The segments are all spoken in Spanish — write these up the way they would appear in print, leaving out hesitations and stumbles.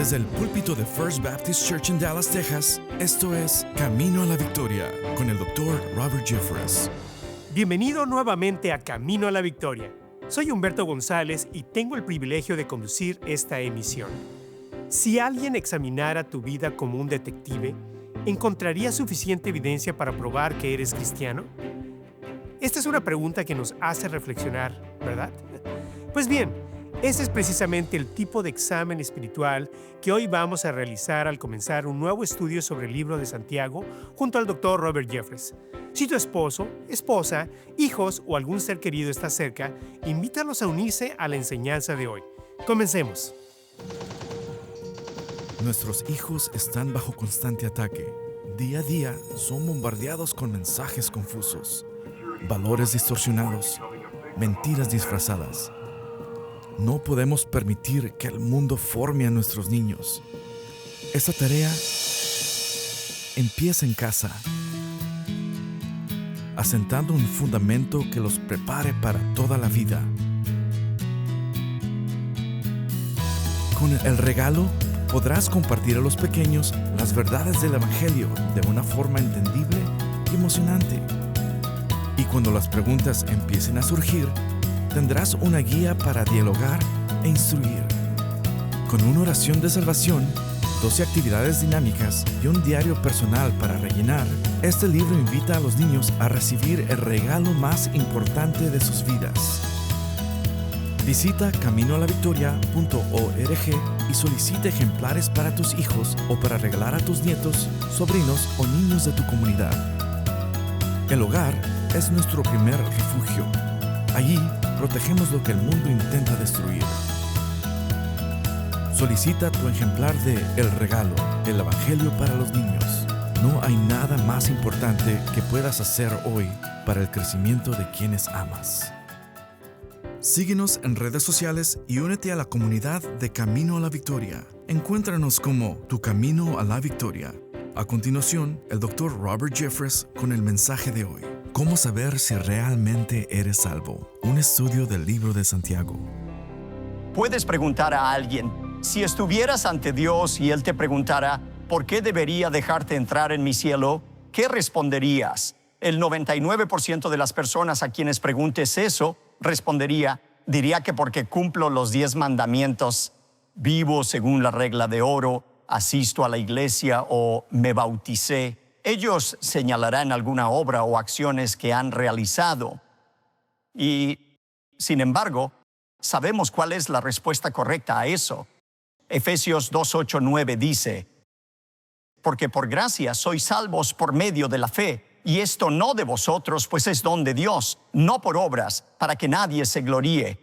Desde el púlpito de First Baptist Church en Dallas, Texas, esto es Camino a la Victoria con el Dr. Robert Jeffress. Bienvenido nuevamente a Camino a la Victoria. Soy Humberto González y tengo el privilegio de conducir esta emisión. Si alguien examinara tu vida como un detective, ¿encontraría suficiente evidencia para probar que eres cristiano? Esta es una pregunta que nos hace reflexionar, ¿verdad? Pues bien, ese es precisamente el tipo de examen espiritual que hoy vamos a realizar al comenzar un nuevo estudio sobre el libro de Santiago junto al Dr. Robert Jeffress. Si tu esposo, esposa, hijos o algún ser querido está cerca, invítalos a unirse a la enseñanza de hoy. Comencemos. Nuestros hijos están bajo constante ataque. Día a día son bombardeados con mensajes confusos, valores distorsionados, mentiras disfrazadas. No podemos permitir que el mundo forme a nuestros niños. Esta tarea empieza en casa, asentando un fundamento que los prepare para toda la vida. Con el regalo podrás compartir a los pequeños las verdades del Evangelio de una forma entendible y emocionante. Y cuando las preguntas empiecen a surgir, tendrás una guía para dialogar e instruir. Con una oración de salvación, 12 actividades dinámicas y un diario personal para rellenar, este libro invita a los niños a recibir el regalo más importante de sus vidas. Visita caminoalavictoria.org y solicita ejemplares para tus hijos o para regalar a tus nietos, sobrinos o niños de tu comunidad. El hogar es nuestro primer refugio. Allí protegemos lo que el mundo intenta destruir. Solicita tu ejemplar de El Regalo, el Evangelio para los niños. No hay nada más importante que puedas hacer hoy para el crecimiento de quienes amas. Síguenos en redes sociales y únete a la comunidad de Camino a la Victoria. Encuéntranos como Tu Camino a la Victoria. A continuación, el Dr. Robert Jeffress con el mensaje de hoy. ¿Cómo saber si realmente eres salvo? Un estudio del libro de Santiago. Puedes preguntar a alguien, si estuvieras ante Dios y Él te preguntara, ¿por qué debería dejarte entrar en mi cielo? ¿Qué responderías? El 99% de las personas a quienes preguntes eso, diría que porque cumplo los 10 mandamientos, vivo según la regla de oro, asisto a la iglesia o me bauticé. Ellos señalarán alguna obra o acciones que han realizado. Y, sin embargo, sabemos cuál es la respuesta correcta a eso. Efesios 2:8-9 dice, porque por gracia sois salvos por medio de la fe, y esto no de vosotros, pues es don de Dios, no por obras, para que nadie se gloríe.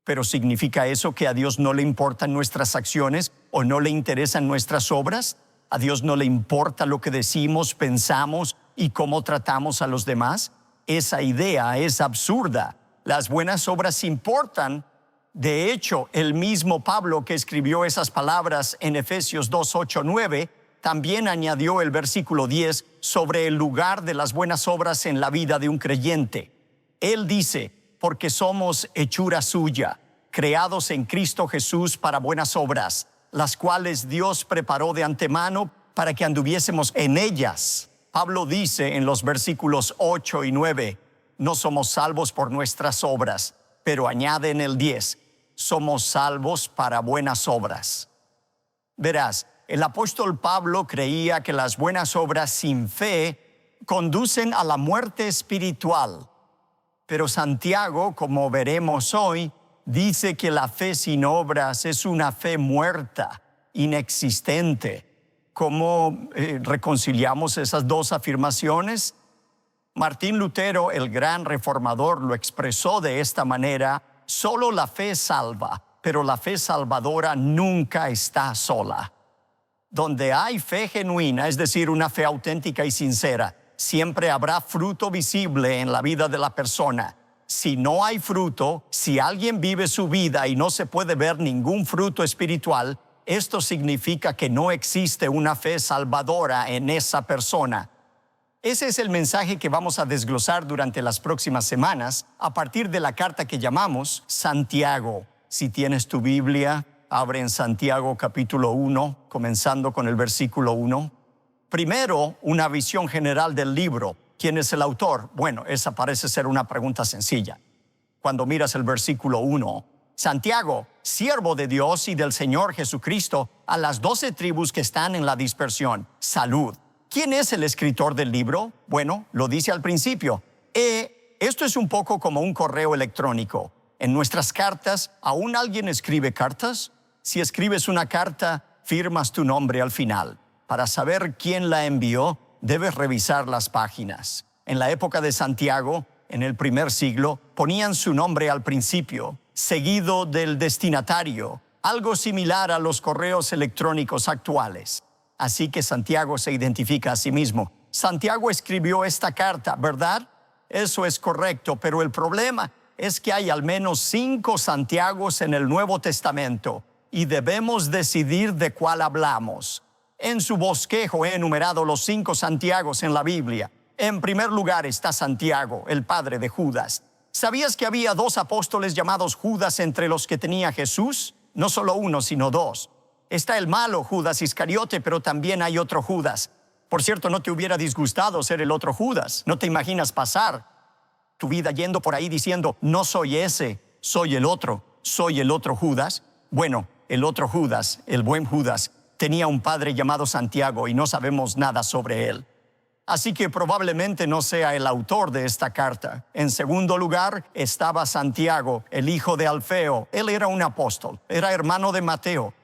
¿Pero significa eso que a Dios no le importan nuestras acciones o no le interesan nuestras obras? ¿A Dios no le importa lo que decimos, pensamos y cómo tratamos a los demás? Esa idea es absurda. Las buenas obras importan. De hecho, el mismo Pablo que escribió esas palabras en Efesios 2:8-9, también añadió el versículo 10 sobre el lugar de las buenas obras en la vida de un creyente. Él dice, porque somos hechura suya, creados en Cristo Jesús para buenas obras, las cuales Dios preparó de antemano para que anduviésemos en ellas. Pablo dice en los versículos 8 y 9, no somos salvos por nuestras obras, pero añade en el 10, somos salvos para buenas obras. Verás, el apóstol Pablo creía que las buenas obras sin fe conducen a la muerte espiritual. Pero Santiago, como veremos hoy, dice que la fe sin obras es una fe muerta, inexistente. ¿Cómo reconciliamos esas dos afirmaciones? Martín Lutero, el gran reformador, lo expresó de esta manera: solo la fe salva, pero la fe salvadora nunca está sola. Donde hay fe genuina, es decir, una fe auténtica y sincera, siempre habrá fruto visible en la vida de la persona. Si no hay fruto, si alguien vive su vida y no se puede ver ningún fruto espiritual, esto significa que no existe una fe salvadora en esa persona. Ese es el mensaje que vamos a desglosar durante las próximas semanas a partir de la carta que llamamos Santiago. Si tienes tu Biblia, Abre en Santiago capítulo 1, comenzando con el versículo 1. Primero, una visión general del libro. ¿Quién es el autor? Bueno, esa parece ser una pregunta sencilla. Cuando miras el versículo 1, Santiago, siervo de Dios y del Señor Jesucristo, a las 12 tribus que están en la dispersión, salud. ¿Quién es el escritor del libro? Bueno, lo dice al principio. Esto es un poco como un correo electrónico. En nuestras cartas, ¿aún alguien escribe cartas? Si escribes una carta, firmas tu nombre al final. Para saber quién la envió, debes revisar las páginas. En la época de Santiago, en el primer siglo, ponían su nombre al principio, seguido del destinatario, algo similar a los correos electrónicos actuales. Así que Santiago se identifica a sí mismo. Santiago escribió esta carta, ¿verdad? Eso es correcto, pero el problema es que hay al menos 5 Santiagos en el Nuevo Testamento y debemos decidir de cuál hablamos. En su bosquejo he enumerado los 5 Santiagos en la Biblia. En primer lugar está Santiago, el padre de Judas. ¿Sabías que había 2 apóstoles llamados Judas entre los que tenía Jesús? No solo uno, sino 2. Está el malo Judas Iscariote, pero también hay otro Judas. Por cierto, no te hubiera disgustado ser el otro Judas. No te imaginas pasar tu vida yendo por ahí diciendo, no soy ese, soy el otro Judas. Bueno, el otro Judas, el buen Judas, tenía un padre llamado Santiago y no sabemos nada sobre él. Así que probablemente no sea el autor de esta carta. En segundo lugar estaba Santiago, el hijo de Alfeo. Él era un apóstol, era hermano de Mateo,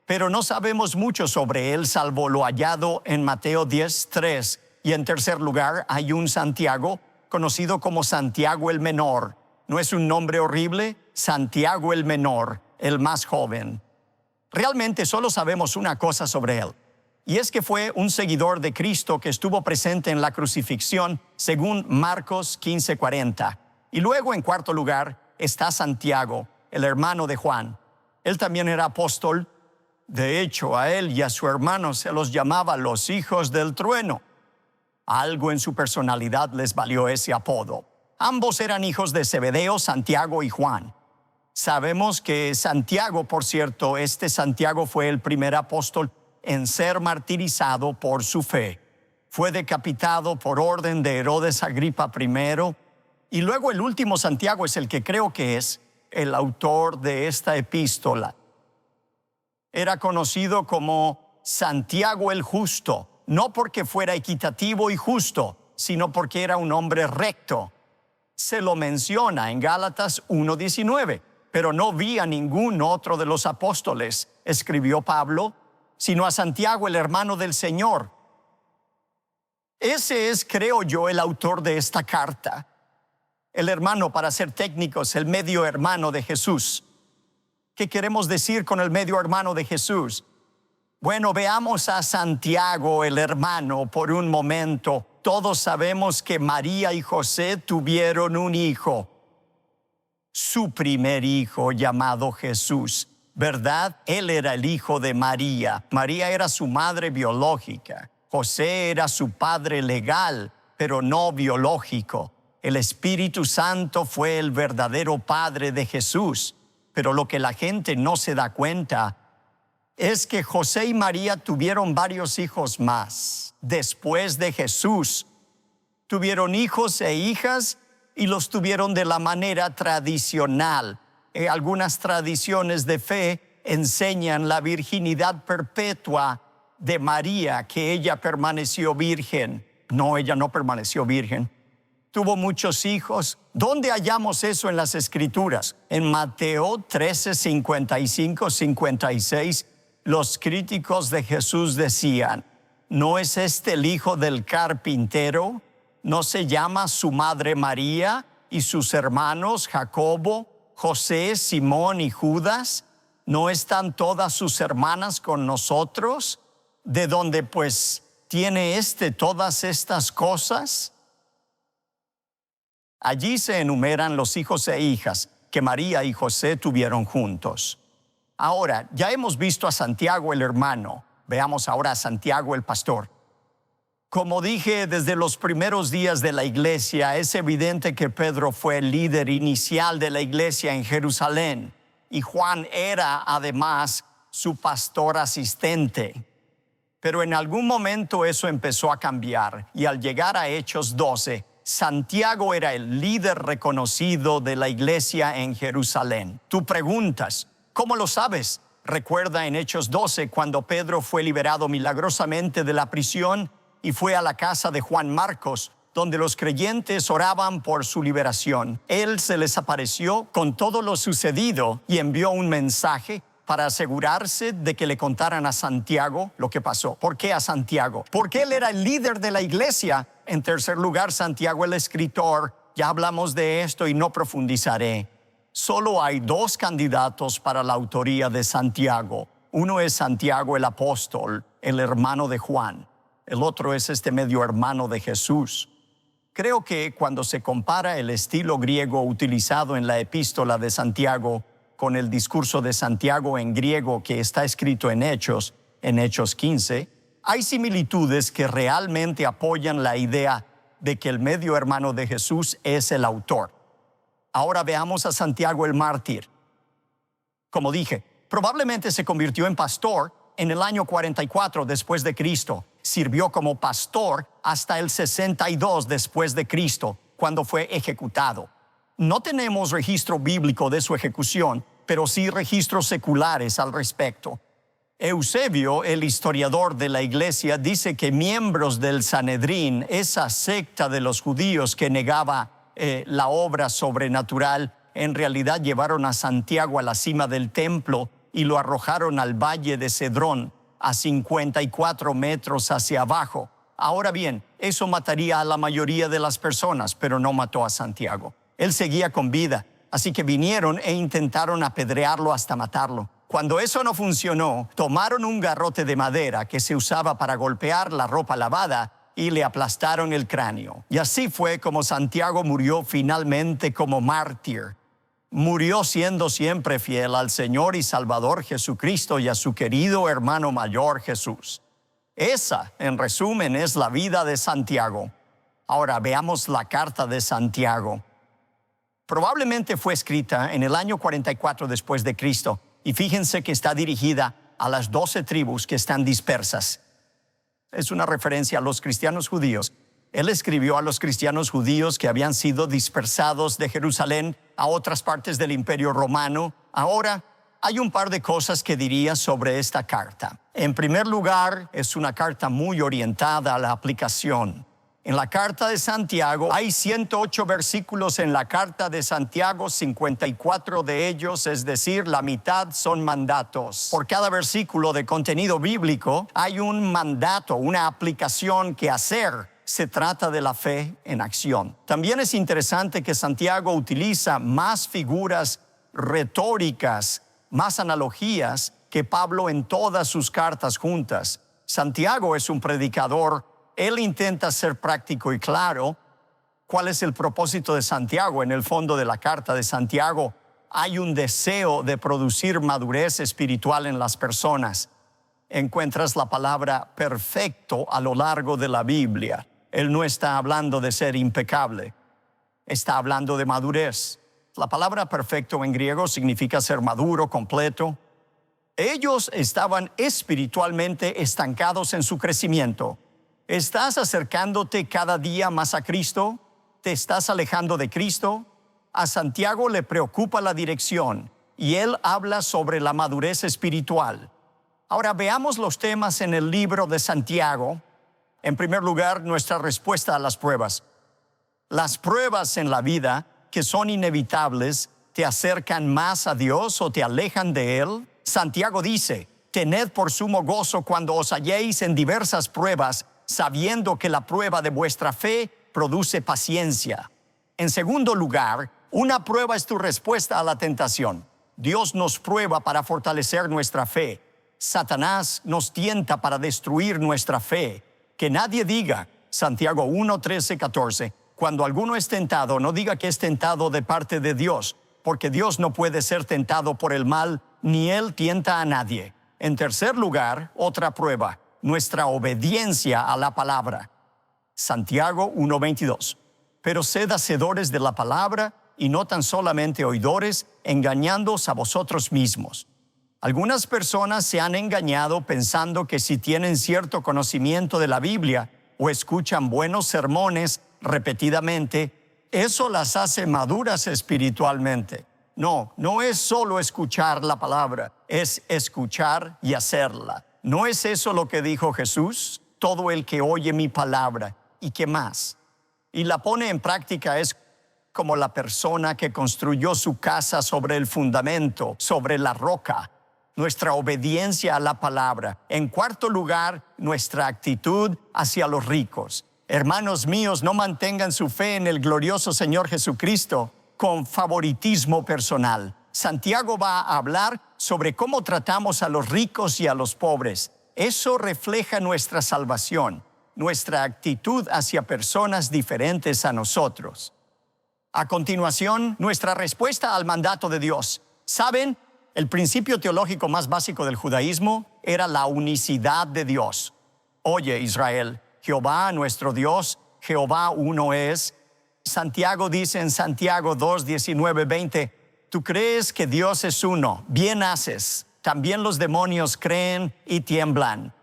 pero no sabemos mucho sobre él salvo lo hallado en Mateo 10:3. Y en tercer lugar hay un Santiago conocido como Santiago el Menor. ¿No es un nombre horrible? Santiago el Menor, el más joven. Realmente solo sabemos una cosa sobre él, y es que fue un seguidor de Cristo que estuvo presente en la crucifixión, según Marcos 15:40. Y luego, en cuarto lugar, está Santiago, el hermano de Juan. Él también era apóstol. De hecho, a él y a su hermano se los llamaba los hijos del trueno. Algo en su personalidad les valió ese apodo. Ambos eran hijos de Zebedeo, Santiago y Juan. Sabemos que Santiago, por cierto, este Santiago fue el primer apóstol en ser martirizado por su fe. Fue decapitado por orden de Herodes Agripa I. Y luego el último Santiago es el que creo que es el autor de esta epístola. Era conocido como Santiago el Justo, no porque fuera equitativo y justo, sino porque era un hombre recto. Se lo menciona en Gálatas 1:19. Pero no vi a ningún otro de los apóstoles, escribió Pablo, sino a Santiago, el hermano del Señor. Ese es, creo yo, el autor de esta carta. El hermano, para ser técnicos, el medio hermano de Jesús. ¿Qué queremos decir con el medio hermano de Jesús? Bueno, veamos a Santiago, el hermano, por un momento. Todos sabemos que María y José tuvieron un hijo. Su primer hijo llamado Jesús, ¿verdad? Él era el hijo de María. María era su madre biológica. José era su padre legal, pero no biológico. El Espíritu Santo fue el verdadero padre de Jesús. Pero lo que la gente no se da cuenta es que José y María tuvieron varios hijos más. Después de Jesús, tuvieron hijos e hijas y los tuvieron de la manera tradicional. Algunas tradiciones de fe enseñan la virginidad perpetua de María, que ella permaneció virgen. No, ella no permaneció virgen. Tuvo muchos hijos. ¿Dónde hallamos eso en las Escrituras? En Mateo 13:55-56, los críticos de Jesús decían, ¿no es este el hijo del carpintero? ¿No se llama su madre María y sus hermanos Jacobo, José, Simón y Judas? ¿No están todas sus hermanas con nosotros? ¿De dónde pues tiene todas estas cosas? Allí se enumeran los hijos e hijas que María y José tuvieron juntos. Ahora, ya hemos visto a Santiago el hermano. Veamos ahora a Santiago el pastor. Como dije, desde los primeros días de la iglesia, es evidente que Pedro fue el líder inicial de la iglesia en Jerusalén. y Juan era además su pastor asistente. Pero en algún momento eso empezó a cambiar y al llegar a Hechos 12, Santiago era el líder reconocido de la iglesia en Jerusalén. Tú preguntas, ¿cómo lo sabes? Recuerda en Hechos 12 cuando Pedro fue liberado milagrosamente de la prisión y fue a la casa de Juan Marcos, donde los creyentes oraban por su liberación. Él se les apareció con todo lo sucedido y envió un mensaje para asegurarse de que le contaran a Santiago lo que pasó. ¿Por qué a Santiago? Porque él era el líder de la iglesia. En tercer lugar, Santiago el escritor. Ya hablamos de esto y no profundizaré. Solo hay dos candidatos para la autoría de Santiago. Uno es Santiago el apóstol, el hermano de Juan. El otro es este medio hermano de Jesús. Creo que cuando se compara el estilo griego utilizado en la epístola de Santiago con el discurso de Santiago en griego que está escrito en Hechos 15, hay similitudes que realmente apoyan la idea de que el medio hermano de Jesús es el autor. Ahora veamos a Santiago el mártir. Como dije, probablemente se convirtió en pastor en el año 44 después de Cristo. Sirvió como pastor hasta el 62 después de Cristo, cuando fue ejecutado. No tenemos registro bíblico de su ejecución, pero sí registros seculares al respecto. Eusebio, el historiador de la iglesia, dice que miembros del Sanedrín, esa secta de los judíos que negaba la obra sobrenatural, en realidad llevaron a Santiago a la cima del templo y lo arrojaron al valle de Cedrón, a 54 metros hacia abajo. Ahora bien, eso mataría a la mayoría de las personas, pero no mató a Santiago. Él seguía con vida, así que vinieron e intentaron apedrearlo hasta matarlo. Cuando eso no funcionó, tomaron un garrote de madera que se usaba para golpear la ropa lavada y le aplastaron el cráneo. Y así fue como Santiago murió finalmente como mártir. Murió siendo siempre fiel al Señor y Salvador Jesucristo y a su querido hermano mayor Jesús. Esa, en resumen, es la vida de Santiago. Ahora veamos la carta de Santiago. Probablemente fue escrita en el año 44 después de Cristo. Y fíjense que está dirigida a las 12 tribus que están dispersas. Es una referencia a los cristianos judíos. Él escribió a los cristianos judíos que habían sido dispersados de Jerusalén a otras partes del Imperio Romano. Ahora, hay un par de cosas que diría sobre esta carta. En primer lugar, es una carta muy orientada a la aplicación. En la carta de Santiago hay 108 versículos en la carta de Santiago, 54 de ellos, es decir, la mitad son mandatos. Por cada versículo de contenido bíblico hay un mandato, una aplicación que hacer. Se trata de la fe en acción. También es interesante que Santiago utiliza más figuras retóricas, más analogías que Pablo en todas sus cartas juntas. Santiago es un predicador. Él intenta ser práctico y claro. ¿Cuál es el propósito de Santiago? En el fondo de la carta de Santiago hay un deseo de producir madurez espiritual en las personas. Encuentras la palabra perfecto a lo largo de la Biblia. Él no está hablando de ser impecable, está hablando de madurez. La palabra perfecto en griego significa ser maduro, completo. Ellos estaban espiritualmente estancados en su crecimiento. ¿Estás acercándote cada día más a Cristo? ¿Te estás alejando de Cristo? A Santiago le preocupa la dirección y él habla sobre la madurez espiritual. Ahora veamos los temas en el libro de Santiago. En primer lugar, nuestra respuesta a las pruebas. Las pruebas en la vida, que son inevitables, ¿te acercan más a Dios o te alejan de Él? Santiago dice, tened por sumo gozo cuando os halléis en diversas pruebas, sabiendo que la prueba de vuestra fe produce paciencia. En segundo lugar, una prueba es tu respuesta a la tentación. Dios nos prueba para fortalecer nuestra fe. Satanás nos tienta para destruir nuestra fe. Que nadie diga, Santiago 1, 13, 14, cuando alguno es tentado, no diga que es tentado de parte de Dios, porque Dios no puede ser tentado por el mal, ni Él tienta a nadie. En tercer lugar, otra prueba, nuestra obediencia a la palabra. Santiago 1, 22. Pero sed hacedores de la palabra y no tan solamente oidores, engañándoos a vosotros mismos. Algunas personas se han engañado pensando que si tienen cierto conocimiento de la Biblia o escuchan buenos sermones repetidamente, eso las hace maduras espiritualmente. No, no es solo escuchar la palabra, es escuchar y hacerla. ¿No es eso lo que dijo Jesús? Todo el que oye mi palabra, ¿y qué más? Y la pone en práctica es como la persona que construyó su casa sobre el fundamento, sobre la roca. Nuestra obediencia a la palabra. En cuarto lugar, nuestra actitud hacia los ricos. Hermanos míos, no mantengan su fe en el glorioso Señor Jesucristo con favoritismo personal. Santiago va a hablar sobre cómo tratamos a los ricos y a los pobres. Eso refleja nuestra salvación, nuestra actitud hacia personas diferentes a nosotros. A continuación, nuestra respuesta al mandato de Dios. ¿Saben? El principio teológico más básico del judaísmo era la unicidad de Dios. Oye, Israel, Jehová nuestro Dios, Jehová uno es. Santiago dice en Santiago 2, 19, 20, tú crees que Dios es uno, bien haces. También los demonios creen y tiemblan.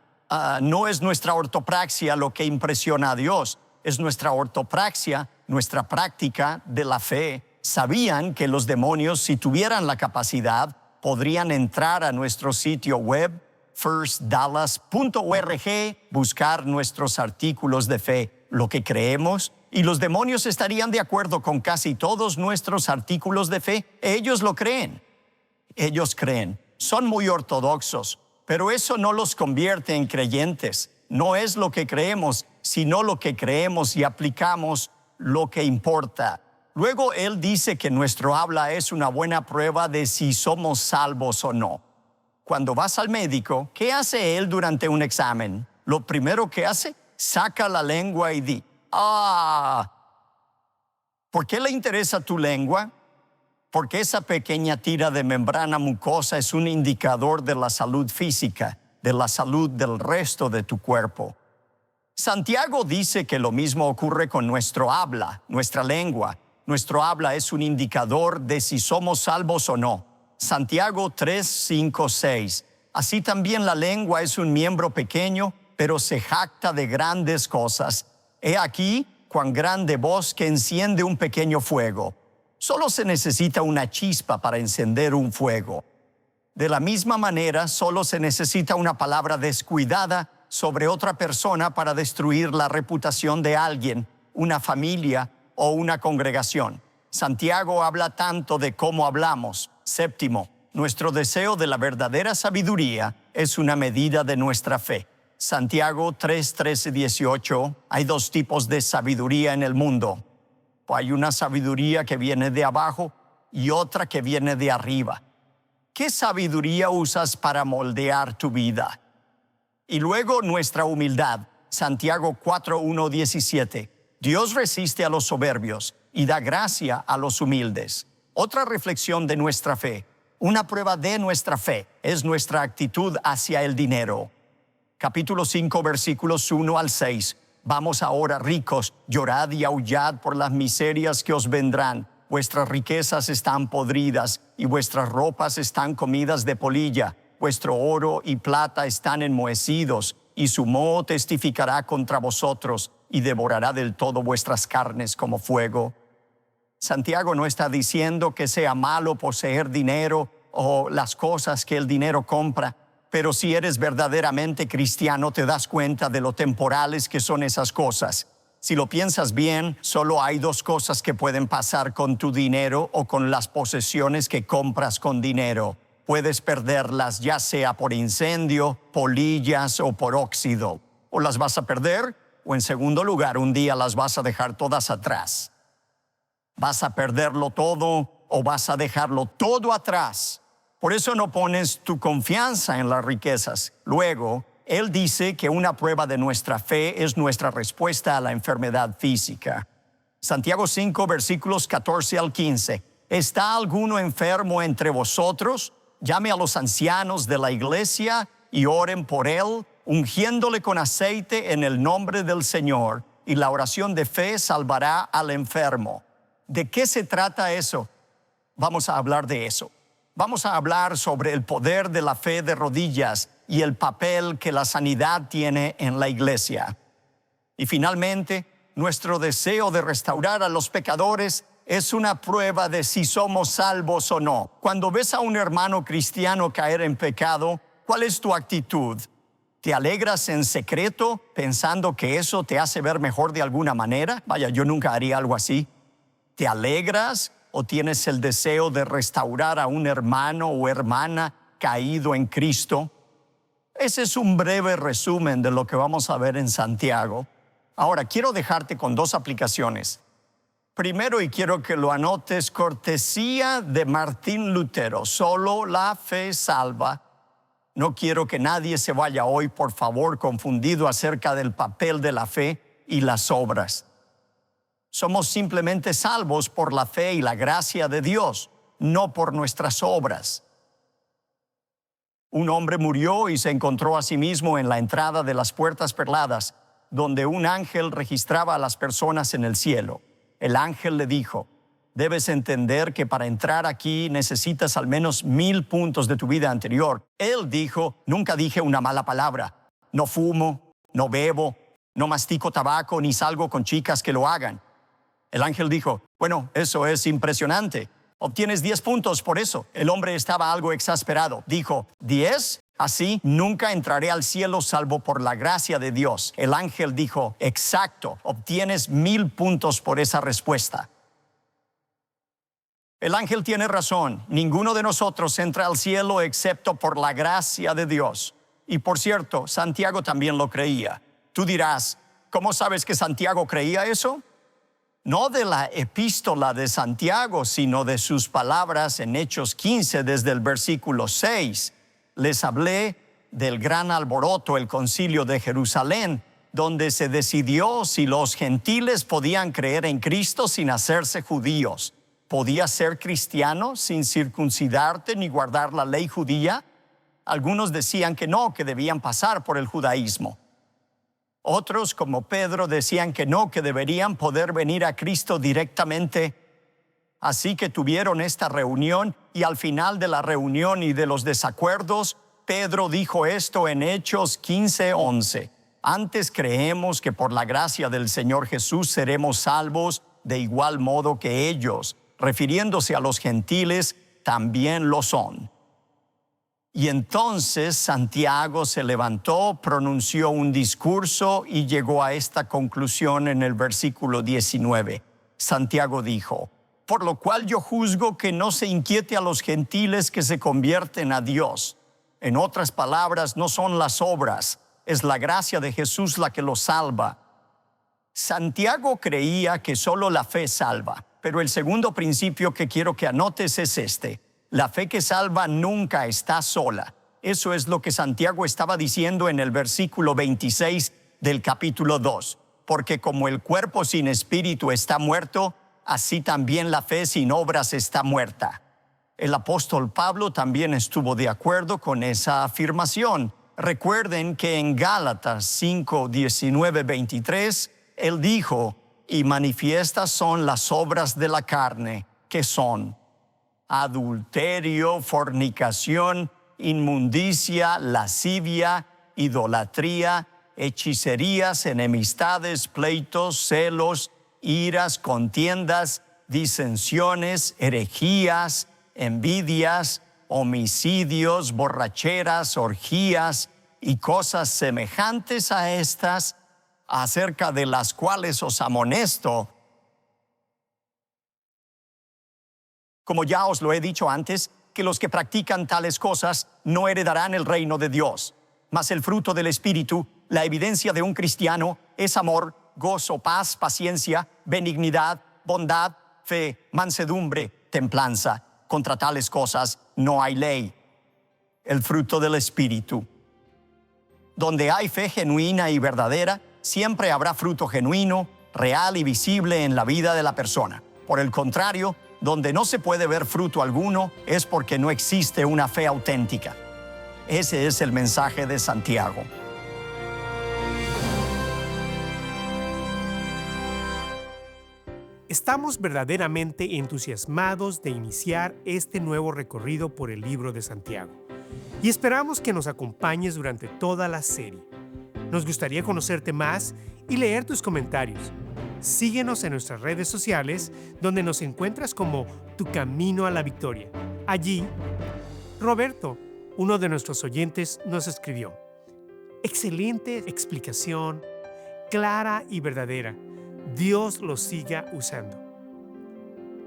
No es nuestra ortopraxia lo que impresiona a Dios, es nuestra ortopraxia, nuestra práctica de la fe. Sabían que los demonios, si tuvieran la capacidad, podrían entrar a nuestro sitio web, firstdallas.org, buscar nuestros artículos de fe, lo que creemos, y los demonios estarían de acuerdo con casi todos nuestros artículos de fe. Ellos lo creen. Ellos creen. Son muy ortodoxos, pero eso no los convierte en creyentes. No es lo que creemos, sino lo que creemos y aplicamos lo que importa. Luego él dice que nuestro habla es una buena prueba de si somos salvos o no. Cuando vas al médico, ¿qué hace él durante un examen? Lo primero que hace, saca la lengua y di, ¿por qué le interesa tu lengua? Porque esa pequeña tira de membrana mucosa es un indicador de la salud física, de la salud del resto de tu cuerpo. Santiago dice que lo mismo ocurre con nuestro habla, nuestra lengua. Nuestro habla es un indicador de si somos salvos o no. Santiago 3, 5, 6. Así también la lengua es un miembro pequeño, pero se jacta de grandes cosas. He aquí cuán grande voz que enciende un pequeño fuego. Solo se necesita una chispa para encender un fuego. De la misma manera, solo se necesita una palabra descuidada sobre otra persona para destruir la reputación de alguien, una familia o una congregación. Santiago habla tanto de cómo hablamos. Séptimo, nuestro deseo de la verdadera sabiduría es una medida de nuestra fe. Santiago 3, 13, 18, hay dos tipos de sabiduría en el mundo. Hay una sabiduría que viene de abajo y otra que viene de arriba. ¿Qué sabiduría usas para moldear tu vida? Y luego nuestra humildad. Santiago 4, 1, 17. Dios resiste a los soberbios y da gracia a los humildes. Otra reflexión de nuestra fe, una prueba de nuestra fe, es nuestra actitud hacia el dinero. Capítulo 5, versículos 1 al 6. Vamos ahora, ricos, llorad y aullad por las miserias que os vendrán. Vuestras riquezas están podridas y vuestras ropas están comidas de polilla. Vuestro oro y plata están enmohecidos y su moho testificará contra vosotros y devorará del todo vuestras carnes como fuego. Santiago no está diciendo que sea malo poseer dinero o las cosas que el dinero compra, pero si eres verdaderamente cristiano te das cuenta de lo temporales que son esas cosas. Si lo piensas bien, solo hay dos cosas que pueden pasar con tu dinero o con las posesiones que compras con dinero. Puedes perderlas ya sea por incendio, polillas o por óxido. O las vas a perder, o en segundo lugar, un día las vas a dejar todas atrás. ¿Vas a perderlo todo o vas a dejarlo todo atrás? Por eso no pones tu confianza en las riquezas. Luego, él dice que una prueba de nuestra fe es nuestra respuesta a la enfermedad física. Santiago 5, versículos 14 al 15. ¿Está alguno enfermo entre vosotros? Llame a los ancianos de la iglesia y oren por él, ungiéndole con aceite en el nombre del Señor, y la oración de fe salvará al enfermo. ¿De qué se trata eso? Vamos a hablar de eso. Vamos a hablar sobre el poder de la fe de rodillas y el papel que la sanidad tiene en la iglesia. Y finalmente, nuestro deseo de restaurar a los pecadores es una prueba de si somos salvos o no. Cuando ves a un hermano cristiano caer en pecado, ¿cuál es tu actitud? ¿Te alegras en secreto pensando que eso te hace ver mejor de alguna manera? Vaya, yo nunca haría algo así. ¿Te alegras o tienes el deseo de restaurar a un hermano o hermana caído en Cristo? Ese es un breve resumen de lo que vamos a ver en Santiago. Ahora, quiero dejarte con dos aplicaciones. Primero, y quiero que lo anotes, cortesía de Martín Lutero, solo la fe salva. No quiero que nadie se vaya hoy, por favor, confundido acerca del papel de la fe y las obras. Somos simplemente salvos por la fe y la gracia de Dios, no por nuestras obras. Un hombre murió y se encontró a sí mismo en la entrada de las puertas perladas, donde un ángel registraba a las personas en el cielo. El ángel le dijo: debes entender que para entrar aquí necesitas al menos 1000 puntos de tu vida anterior. Él dijo: nunca dije una mala palabra. No fumo, no bebo, no mastico tabaco, ni salgo con chicas que lo hagan. El ángel dijo: bueno, eso es impresionante. Obtienes 10 puntos por eso. El hombre estaba algo exasperado. Dijo: ¿10? Así nunca entraré al cielo salvo por la gracia de Dios. El ángel dijo: exacto, obtienes 1000 puntos por esa respuesta. El ángel tiene razón. Ninguno de nosotros entra al cielo excepto por la gracia de Dios. Y por cierto, Santiago también lo creía. Tú dirás: ¿cómo sabes que Santiago creía eso? No de la epístola de Santiago, sino de sus palabras en Hechos 15, desde el versículo 6. Les hablé del gran alboroto, el concilio de Jerusalén, donde se decidió si los gentiles podían creer en Cristo sin hacerse judíos. ¿Podías ser cristiano sin circuncidarte ni guardar la ley judía? Algunos decían que no, que debían pasar por el judaísmo. Otros, como Pedro, decían que no, que deberían poder venir a Cristo directamente. Así que tuvieron esta reunión, y al final de la reunión y de los desacuerdos, Pedro dijo esto en Hechos 15:11. Antes creemos que por la gracia del Señor Jesús seremos salvos de igual modo que ellos, refiriéndose a los gentiles, también lo son. Y entonces Santiago se levantó, pronunció un discurso y llegó a esta conclusión en el versículo 19. Santiago dijo: por lo cual yo juzgo que no se inquiete a los gentiles que se convierten a Dios. En otras palabras, no son las obras, es la gracia de Jesús la que los salva. Santiago creía que solo la fe salva, pero el segundo principio que quiero que anotes es este: la fe que salva nunca está sola. Eso es lo que Santiago estaba diciendo en el versículo 26 del capítulo 2. Porque como el cuerpo sin espíritu está muerto, así también la fe sin obras está muerta. El apóstol Pablo también estuvo de acuerdo con esa afirmación. Recuerden que en Gálatas 5, 19, 23, él dijo: y manifiestas son las obras de la carne, que son adulterio, fornicación, inmundicia, lascivia, idolatría, hechicerías, enemistades, pleitos, celos, iras, contiendas, disensiones, herejías, envidias, homicidios, borracheras, orgías y cosas semejantes a estas, acerca de las cuales os amonesto. Como ya os lo he dicho antes, que los que practican tales cosas no heredarán el reino de Dios. Mas el fruto del Espíritu, la evidencia de un cristiano, es amor, gozo, paz, paciencia, benignidad, bondad, fe, mansedumbre, templanza. Contra tales cosas no hay ley. El fruto del Espíritu. Donde hay fe genuina y verdadera, siempre habrá fruto genuino, real y visible en la vida de la persona. Por el contrario, donde no se puede ver fruto alguno, es porque no existe una fe auténtica. Ese es el mensaje de Santiago. Estamos verdaderamente entusiasmados de iniciar este nuevo recorrido por el libro de Santiago y esperamos que nos acompañes durante toda la serie. Nos gustaría conocerte más y leer tus comentarios. Síguenos en nuestras redes sociales, donde nos encuentras como Tu Camino a la Victoria. Allí, Roberto, uno de nuestros oyentes, nos escribió: excelente explicación, clara y verdadera. Dios lo siga usando.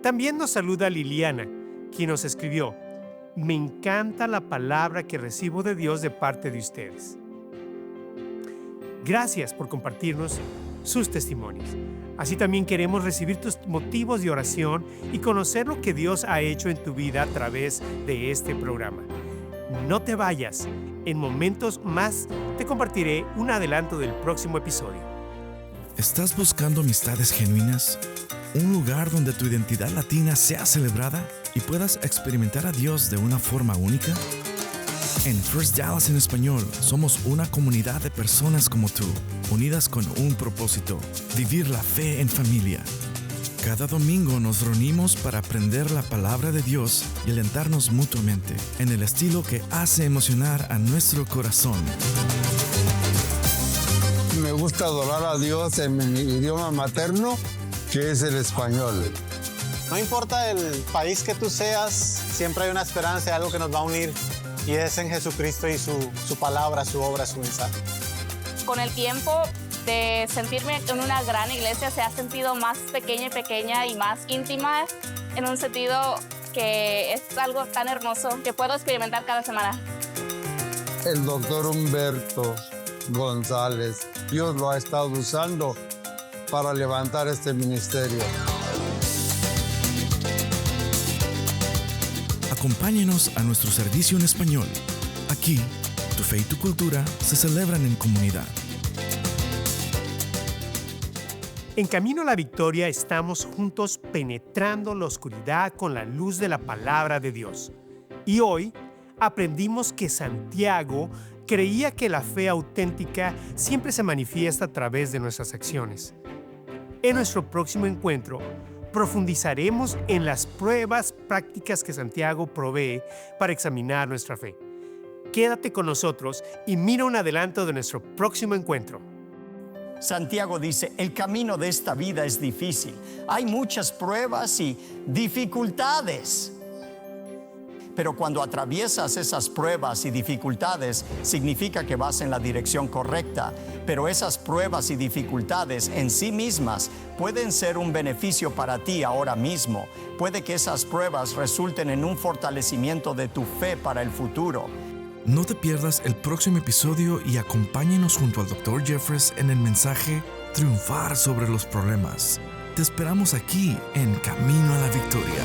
También nos saluda Liliana, quien nos escribió: me encanta la palabra que recibo de Dios de parte de ustedes. Gracias por compartirnos sus testimonios. Así también queremos recibir tus motivos de oración y conocer lo que Dios ha hecho en tu vida a través de este programa. No te vayas. En momentos más te compartiré un adelanto del próximo episodio. ¿Estás buscando amistades genuinas? ¿Un lugar donde tu identidad latina sea celebrada y puedas experimentar a Dios de una forma única? En First Dallas en español, somos una comunidad de personas como tú, unidas con un propósito: vivir la fe en familia. Cada domingo nos reunimos para aprender la palabra de Dios y alentarnos mutuamente, en el estilo que hace emocionar a nuestro corazón. Me gusta adorar a Dios en mi idioma materno, que es el español. No importa el país que tú seas, siempre hay una esperanza, algo que nos va a unir, y es en Jesucristo y su palabra, su obra, su mensaje. Con el tiempo de sentirme en una gran iglesia se ha sentido más pequeña y más íntima, en un sentido que es algo tan hermoso que puedo experimentar cada semana. El doctor Humberto González, Dios lo ha estado usando para levantar este ministerio. Acompáñenos a nuestro servicio en español. Aquí, tu fe y tu cultura se celebran en comunidad. En Camino a la Victoria estamos juntos penetrando la oscuridad con la luz de la palabra de Dios. Y hoy aprendimos que Santiago creía que la fe auténtica siempre se manifiesta a través de nuestras acciones. En nuestro próximo encuentro, profundizaremos en las pruebas prácticas que Santiago provee para examinar nuestra fe. Quédate con nosotros y mira un adelanto de nuestro próximo encuentro. Santiago dice, el camino de esta vida es difícil. Hay muchas pruebas y dificultades. Pero cuando atraviesas esas pruebas y dificultades, significa que vas en la dirección correcta. Pero esas pruebas y dificultades en sí mismas pueden ser un beneficio para ti ahora mismo. Puede que esas pruebas resulten en un fortalecimiento de tu fe para el futuro. No te pierdas el próximo episodio y acompáñenos junto al Dr. Jeffress en el mensaje Triunfar sobre los problemas. Te esperamos aquí en Camino a la Victoria.